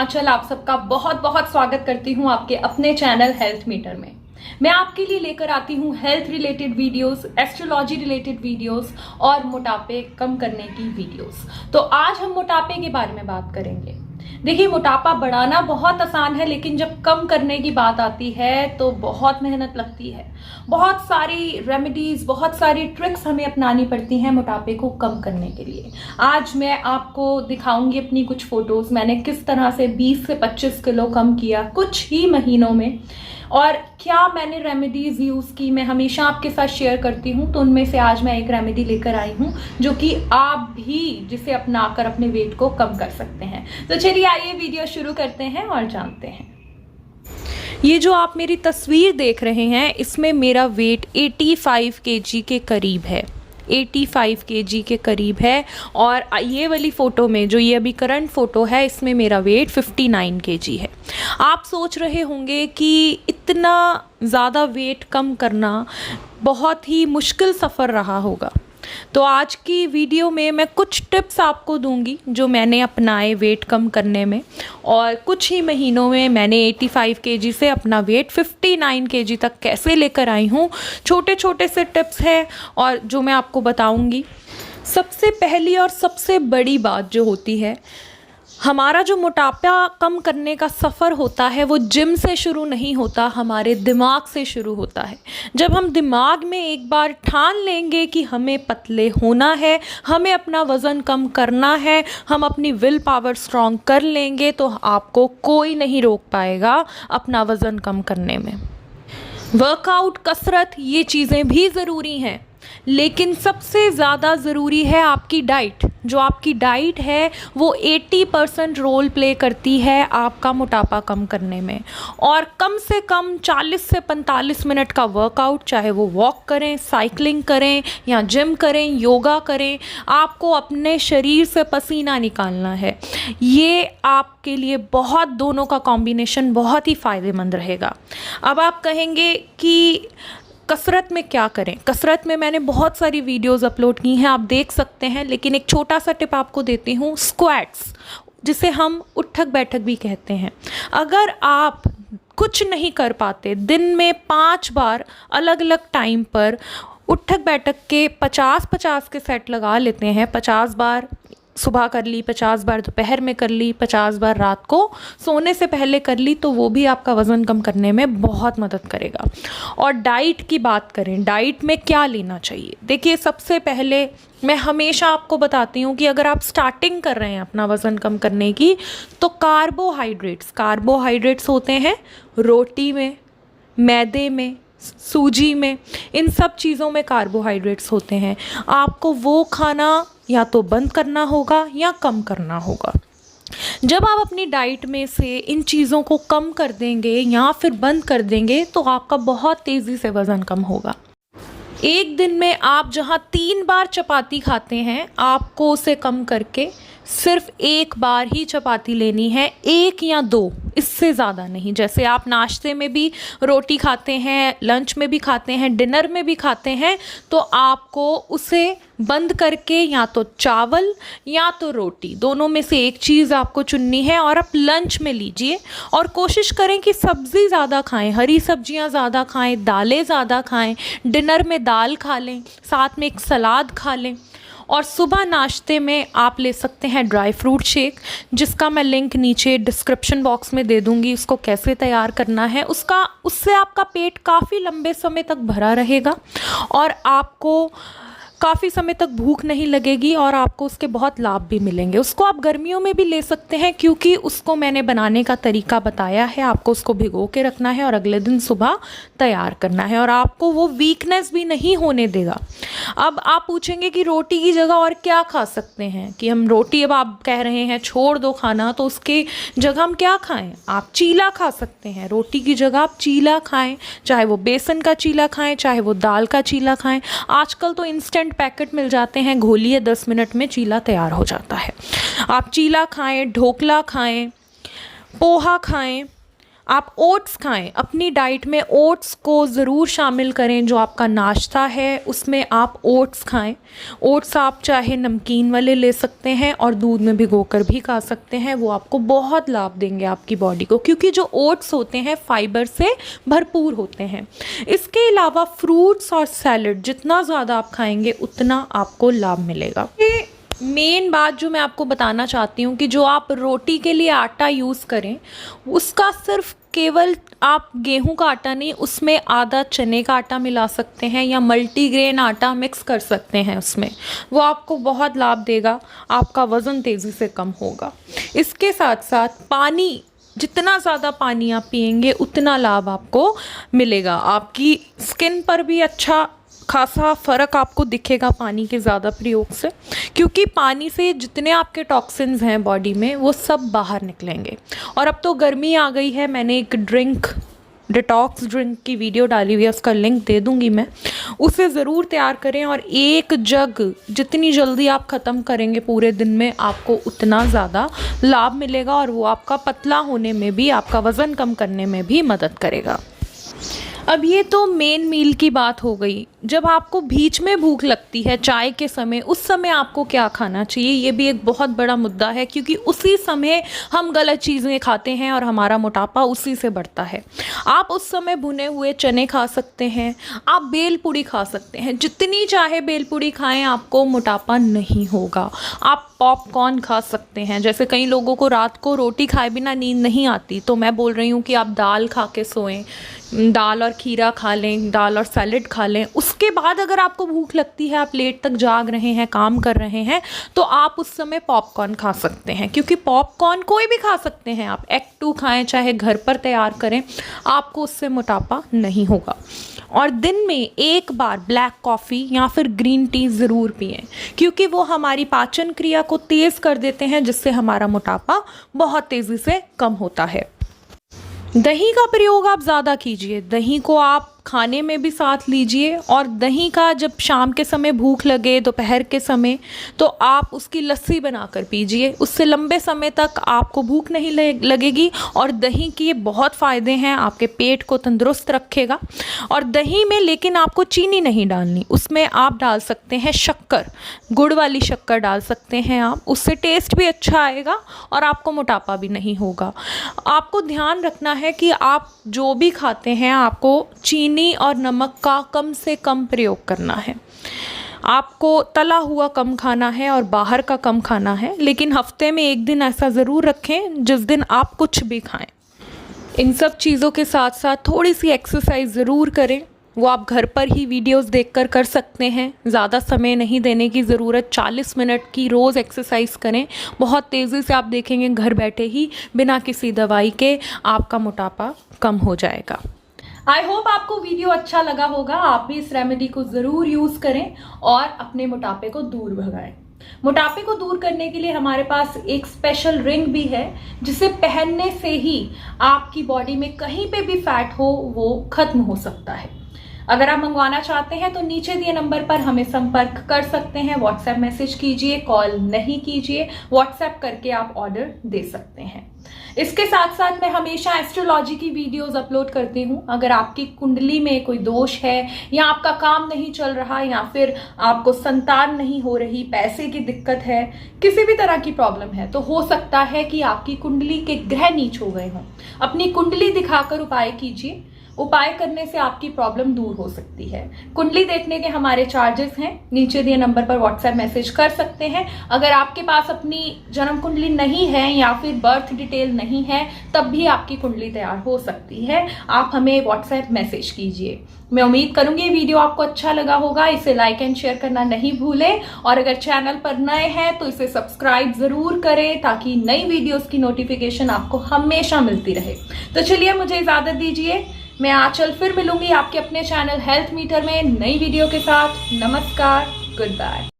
आंचल आप सबका बहुत बहुत स्वागत करती हूं आपके अपने चैनल हेल्थ मीटर में। मैं आपके लिए लेकर आती हूं health related videos, astrology related videos और मोटापे कम करने की वीडियोस। तो आज हम मोटापे के बारे में बात करेंगे। देखिए, मोटापा बढ़ाना बहुत आसान है, लेकिन जब कम करने की बात आती है तो बहुत मेहनत लगती है। बहुत सारी रेमेडीज, बहुत सारी ट्रिक्स हमें अपनानी पड़ती हैं मोटापे को कम करने के लिए। आज मैं आपको दिखाऊंगी अपनी कुछ फोटोज, मैंने किस तरह से 20 से 25 किलो कम किया कुछ ही महीनों में, और क्या मैंने रेमेडीज यूज की, मैं हमेशा आपके साथ शेयर करती हूँ। तो उनमें से आज मैं एक रेमेडी लेकर आई हूँ जो कि आप भी जिसे अपनाकर अपने वेट को कम कर सकते हैं। तो चलिए आइए वीडियो शुरू करते हैं और जानते हैं। ये जो आप मेरी तस्वीर देख रहे हैं, इसमें मेरा वेट 85 केजी के करीब है, 85 केजी के करीब है। और ये वाली फ़ोटो में जो ये अभी करंट फ़ोटो है, इसमें मेरा वेट 59 केजी है। आप सोच रहे होंगे कि इतना ज़्यादा वेट कम करना बहुत ही मुश्किल सफ़र रहा होगा। तो आज की वीडियो में मैं कुछ टिप्स आपको दूंगी जो मैंने अपनाए वेट कम करने में, और कुछ ही महीनों में मैंने 85 केजी से अपना वेट 59 केजी तक कैसे लेकर आई हूँ। छोटे छोटे से टिप्स हैं और जो मैं आपको बताऊंगी। सबसे पहली और सबसे बड़ी बात जो होती है, हमारा जो मोटापा कम करने का सफ़र होता है वो जिम से शुरू नहीं होता, हमारे दिमाग से शुरू होता है। जब हम दिमाग में एक बार ठान लेंगे कि हमें पतले होना है, हमें अपना वज़न कम करना है, हम अपनी विल पावर स्ट्रॉन्ग कर लेंगे, तो आपको कोई नहीं रोक पाएगा अपना वज़न कम करने में। वर्कआउट, कसरत, ये चीज़ें भी ज़रूरी हैं, लेकिन सबसे ज़्यादा ज़रूरी है आपकी डाइट। जो आपकी डाइट है वो 80% रोल प्ले करती है आपका मोटापा कम करने में। और कम से कम 40 से 45 मिनट का वर्कआउट, चाहे वो वॉक करें, साइकिलिंग करें या जिम करें, योगा करें, आपको अपने शरीर से पसीना निकालना है। ये आपके लिए बहुत, दोनों का कॉम्बिनेशन बहुत ही फ़ायदेमंद रहेगा। अब आप कहेंगे कि कसरत में क्या करें। कसरत में मैंने बहुत सारी वीडियोस अपलोड की हैं, आप देख सकते हैं, लेकिन एक छोटा सा टिप आपको देती हूँ। स्क्वाट्स, जिसे हम उठक बैठक भी कहते हैं। अगर आप कुछ नहीं कर पाते, दिन में 5 बार अलग अलग टाइम पर उठक बैठक के 50-50 के सेट लगा लेते हैं, 50 बार सुबह कर ली, 50 बार दोपहर में कर ली, 50 बार रात को सोने से पहले कर ली, तो वो भी आपका वज़न कम करने में बहुत मदद करेगा। और डाइट की बात करें, डाइट में क्या लेना चाहिए। देखिए, सबसे पहले मैं हमेशा आपको बताती हूँ कि अगर आप स्टार्टिंग कर रहे हैं अपना वज़न कम करने की, तो कार्बोहाइड्रेट्स होते हैं रोटी में, मैदे में, सूजी में, इन सब चीज़ों में कार्बोहाइड्रेट्स होते हैं। आपको वो खाना या तो बंद करना होगा या कम करना होगा। जब आप अपनी डाइट में से इन चीज़ों को कम कर देंगे या फिर बंद कर देंगे, तो आपका बहुत तेज़ी से वज़न कम होगा। एक दिन में आप जहाँ 3 बार चपाती खाते हैं, आपको उसे कम करके सिर्फ 1 बार ही चपाती लेनी है, 1 या 2, इससे ज़्यादा नहीं। जैसे आप नाश्ते में भी रोटी खाते हैं, लंच में भी खाते हैं, डिनर में भी खाते हैं, तो आपको उसे बंद करके या तो चावल या तो रोटी, दोनों में से एक चीज़ आपको चुननी है और आप लंच में लीजिए। और कोशिश करें कि सब्ज़ी ज़्यादा खाएं, हरी सब्जियां ज़्यादा खाएं, दालें ज़्यादा खाएं। डिनर में दाल खा लें, साथ में एक सलाद खा लें। और सुबह नाश्ते में आप ले सकते हैं ड्राई फ्रूट शेक, जिसका मैं लिंक नीचे डिस्क्रिप्शन बॉक्स में दे दूँगी, उसको कैसे तैयार करना है। उससे आपका पेट काफ़ी लंबे समय तक भरा रहेगा और आपको काफ़ी समय तक भूख नहीं लगेगी और आपको उसके बहुत लाभ भी मिलेंगे। उसको आप गर्मियों में भी ले सकते हैं, क्योंकि उसको मैंने बनाने का तरीका बताया है। आपको उसको भिगो के रखना है और अगले दिन सुबह तैयार करना है, और आपको वो वीकनेस भी नहीं होने देगा। अब आप पूछेंगे कि रोटी की जगह और क्या खा सकते हैं, कि हम रोटी, अब आप कह रहे हैं छोड़ दो खाना, तो उसके जगह हम क्या खाएं। आप चीला खा सकते हैं, रोटी की जगह आप चीला खाएं, चाहे वो बेसन का चीला खाएं, चाहे वो दाल का चीला खाएं। आजकल तो इंस्टेंट पैकेट मिल जाते हैं, घोलिए 10 मिनट में चीला तैयार हो जाता है। आप चीला खाएं, ढोकला खाएं, पोहा खाएं, आप ओट्स खाएं, अपनी डाइट में ओट्स को ज़रूर शामिल करें। जो आपका नाश्ता है उसमें आप ओट्स खाएं। ओट्स आप चाहे नमकीन वाले ले सकते हैं और दूध में भिगोकर भी खा सकते हैं, वो आपको बहुत लाभ देंगे आपकी बॉडी को, क्योंकि जो ओट्स होते हैं फाइबर से भरपूर होते हैं। इसके अलावा फ्रूट्स और सैलड जितना ज़्यादा आप खाएंगे उतना आपको लाभ मिलेगा। मेन बात जो मैं आपको बताना चाहती हूँ कि जो आप रोटी के लिए आटा यूज़ करें उसका सिर्फ केवल आप गेहूं का आटा नहीं, उसमें आधा चने का आटा मिला सकते हैं या मल्टीग्रेन आटा मिक्स कर सकते हैं उसमें, वो आपको बहुत लाभ देगा, आपका वज़न तेज़ी से कम होगा। इसके साथ साथ पानी, जितना ज़्यादा पानी आप पिएंगे उतना लाभ आपको मिलेगा। आपकी स्किन पर भी अच्छा खासा फ़र्क आपको दिखेगा पानी के ज़्यादा प्रयोग से, क्योंकि पानी से जितने आपके टॉक्सिन्स हैं बॉडी में वो सब बाहर निकलेंगे। और अब तो गर्मी आ गई है, मैंने एक डिटॉक्स ड्रिंक की वीडियो डाली हुई है, उसका लिंक दे दूंगी मैं, उसे ज़रूर तैयार करें। और एक जग जितनी जल्दी आप ख़त्म करेंगे पूरे दिन में आपको उतना ज़्यादा लाभ मिलेगा और वो आपका पतला होने में भी, आपका वज़न कम करने में भी मदद करेगा। अब ये तो मेन मील की बात हो गई। जब आपको बीच में भूख लगती है चाय के समय, उस समय आपको क्या खाना चाहिए, ये भी एक बहुत बड़ा मुद्दा है, क्योंकि उसी समय हम गलत चीज़ें खाते हैं और हमारा मोटापा उसी से बढ़ता है। आप उस समय भुने हुए चने खा सकते हैं, आप बेल पूड़ी खा सकते हैं, जितनी चाहे बेल पूड़ी खाएं, आपको मोटापा नहीं होगा। आप पॉपकॉर्न खा सकते हैं, जैसे कई लोगों को रात को रोटी खाए बिना नींद नहीं आती, तो मैं बोल रही हूँ कि आप दाल खा के सोएं, दाल और खीरा खा लें, दाल और सैलेड खा लें। उसके बाद अगर आपको भूख लगती है, आप लेट तक जाग रहे हैं, काम कर रहे हैं, तो आप उस समय पॉपकॉर्न खा सकते हैं, क्योंकि पॉपकॉर्न कोई भी खा सकते हैं। आप एग 2 खाएं, चाहे घर पर तैयार करें, आपको उससे मोटापा नहीं होगा। और दिन में एक बार ब्लैक कॉफ़ी या फिर ग्रीन टी ज़रूर पिएं, क्योंकि वो हमारी पाचन क्रिया को तेज़ कर देते हैं, जिससे हमारा मोटापा बहुत तेज़ी से कम होता है। दही का प्रयोग आप ज़्यादा कीजिए, दही को आप खाने में भी साथ लीजिए, और दही का जब शाम के समय भूख लगे, दोपहर के समय, तो आप उसकी लस्सी बनाकर पीजिए। उससे लंबे समय तक आपको भूख नहीं लगेगी और दही के बहुत फ़ायदे हैं, आपके पेट को तंदुरुस्त रखेगा। और दही में लेकिन आपको चीनी नहीं डालनी, उसमें आप डाल सकते हैं शक्कर, गुड़ वाली शक्कर डाल सकते हैं आप, उससे टेस्ट भी अच्छा आएगा और आपको मोटापा भी नहीं होगा। आपको ध्यान रखना है कि आप जो भी खाते हैं आपको चीनी और नमक का कम से कम प्रयोग करना है। आपको तला हुआ कम खाना है और बाहर का कम खाना है, लेकिन हफ्ते में एक दिन ऐसा ज़रूर रखें जिस दिन आप कुछ भी खाएं। इन सब चीज़ों के साथ साथ थोड़ी सी एक्सरसाइज ज़रूर करें, वो आप घर पर ही वीडियोस देखकर कर सकते हैं। ज़्यादा समय नहीं देने की ज़रूरत, 40 मिनट की रोज़ एक्सरसाइज करें, बहुत तेज़ी से आप देखेंगे घर बैठे ही बिना किसी दवाई के आपका मोटापा कम हो जाएगा। आई होप आपको वीडियो अच्छा लगा होगा। आप भी इस रेमेडी को ज़रूर यूज़ करें और अपने मोटापे को दूर भगाएं। मोटापे को दूर करने के लिए हमारे पास एक स्पेशल रिंग भी है, जिसे पहनने से ही आपकी बॉडी में कहीं पे भी फैट हो वो खत्म हो सकता है। अगर आप मंगवाना चाहते हैं तो नीचे दिए नंबर पर हमें संपर्क कर सकते हैं। व्हाट्सएप मैसेज कीजिए, कॉल नहीं कीजिए, व्हाट्सएप करके आप ऑर्डर दे सकते हैं। इसके साथ साथ मैं हमेशा एस्ट्रोलॉजी की वीडियोस अपलोड करती हूँ। अगर आपकी कुंडली में कोई दोष है, या आपका काम नहीं चल रहा, या फिर आपको संतान नहीं हो रही, पैसे की दिक्कत है, किसी भी तरह की प्रॉब्लम है, तो हो सकता है कि आपकी कुंडली के ग्रह नीच हो गए हों। अपनी कुंडली दिखाकर उपाय कीजिए, उपाय करने से आपकी प्रॉब्लम दूर हो सकती है। कुंडली देखने के हमारे चार्जेस हैं, नीचे दिए नंबर पर व्हाट्सएप मैसेज कर सकते हैं। अगर आपके पास अपनी जन्म कुंडली नहीं है या फिर बर्थ डिटेल नहीं है, तब भी आपकी कुंडली तैयार हो सकती है। आप हमें व्हाट्सएप मैसेज कीजिए। मैं उम्मीद करूंगी ये वीडियो आपको अच्छा लगा होगा। इसे लाइक एंड शेयर करना नहीं भूलें, और अगर चैनल पर नए हैं तो इसे सब्सक्राइब जरूर करें, ताकि नई वीडियोस की नोटिफिकेशन आपको हमेशा मिलती रहे। तो चलिए, मुझे इजाजत दीजिए। मैं आंचल फिर मिलूंगी आपके अपने चैनल हेल्थ मीटर में नई वीडियो के साथ। नमस्कार, गुड बाय।